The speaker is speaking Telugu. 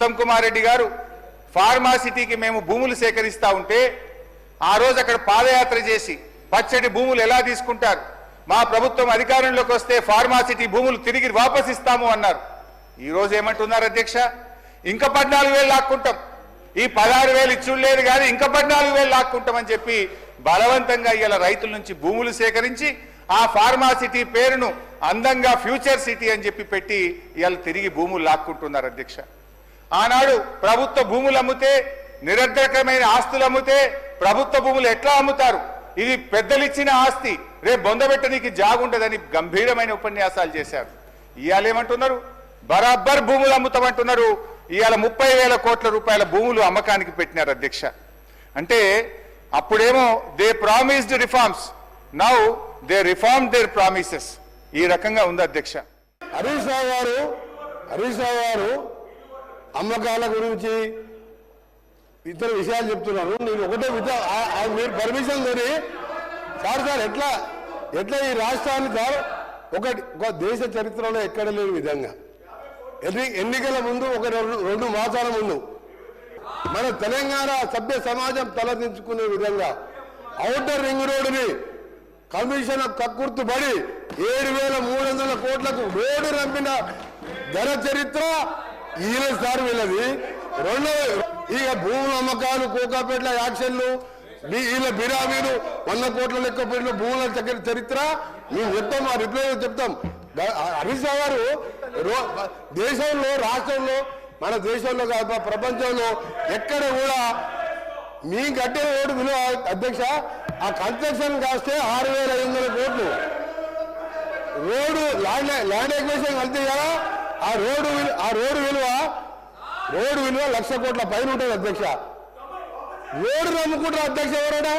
ఉత్తమ్ కుమార్ రెడ్డి గారు ఫార్మాసిటీకి మేము భూములు సేకరిస్తా ఉంటే ఆ రోజు అక్కడ పాదయాత్ర చేసి పచ్చడి భూములు ఎలా తీసుకుంటారు, మా ప్రభుత్వం అధికారంలోకి వస్తే ఫార్మాసిటీ భూములు తిరిగి వాపస్ ఇస్తాము అన్నారు. ఈ రోజు ఏమంటున్నారు అధ్యక్ష? ఇంకా 14,000 లాక్కుంటాం, ఈ 16,000 ఇచ్చుడు లేదు కానీ ఇంకా 14,000 లాక్కుంటామని చెప్పి బలవంతంగా ఇలా రైతుల నుంచి భూములు సేకరించి ఆ ఫార్మాసిటీ పేరును అందంగా ఫ్యూచర్ సిటీ అని చెప్పి పెట్టి ఇవాళ తిరిగి భూములు లాక్కుంటున్నారు అధ్యక్ష. ఆనాడు ప్రభుత్వ భూములు అమ్మితే, నిరర్ధకమైన ఆస్తులు అమ్మితే ప్రభుత్వ భూములు ఎట్లా అమ్ముతారు, ఇది పెద్దలిచ్చిన ఆస్తి, రేపు బొందబెట్టడానికి జాగుంటదని గంభీరమైన ఉపన్యాసాలు చేశారు. ఇవాళ ఏమంటున్నారు? బరాబర్ భూములు అమ్ముతామంటున్నారు. ఇవాళ 30,000 కోట్ల రూపాయల భూములు అమ్మకానికి పెట్టినారు అధ్యక్ష. అంటే అప్పుడేమో they promised reforms, now they reform there promises. ఈ రకంగా ఉంది అధ్యక్ష. హరీష్ రావు గారు అమ్మకాల గురించి ఇతర విషయాలు చెప్తున్నారు. నేను ఒకటే మీరు పర్మిషన్ కొని సార్ ఎట్లా ఈ రాష్ట్రాన్ని సార్ ఒక దేశ చరిత్రలో ఎక్కడ లేని విధంగా ఎన్నికల ముందు ఒక 2 మాసాల ముందు మన తెలంగాణ సభ్య సమాజం తలదించుకునే విధంగా ఔటర్ రింగ్ రోడ్డుని కమిషన్ కక్కుర్తుపడి 7,300 కోట్లకు రోడ్డు రంపిన ఘన చరిత్ర ఈయన సార్ వీళ్ళది. ఇక భూముల అమ్మకాలు, కోకాపేట్ల యాక్షన్లు, వీళ్ళ బిరామీలు 100 కోట్ల లెక్క పెట్టిన భూముల చరిత్ర మేము చెప్తాం, ఆ రిప్లై చెప్తాం. హరీష్ రావు గారు దేశంలో, రాష్ట్రంలో, మన దేశంలో కాదు ప్రపంచంలో ఎక్కడ కూడా మీ కట్టే ఓటు విలువ అధ్యక్ష ఆ కన్స్ట్రక్షన్ కాస్తే 6,500 కోట్లు, రోడ్డు ల్యాండ్ ఎక్విజిషన్ కలితే కదా ఆ రోడ్డు విలువ 1,00,000 కోట్ల పైన ఉంటుంది అధ్యక్ష. రోడ్డు నమ్ముకుంటారు అధ్యక్ష ఎవరైనా.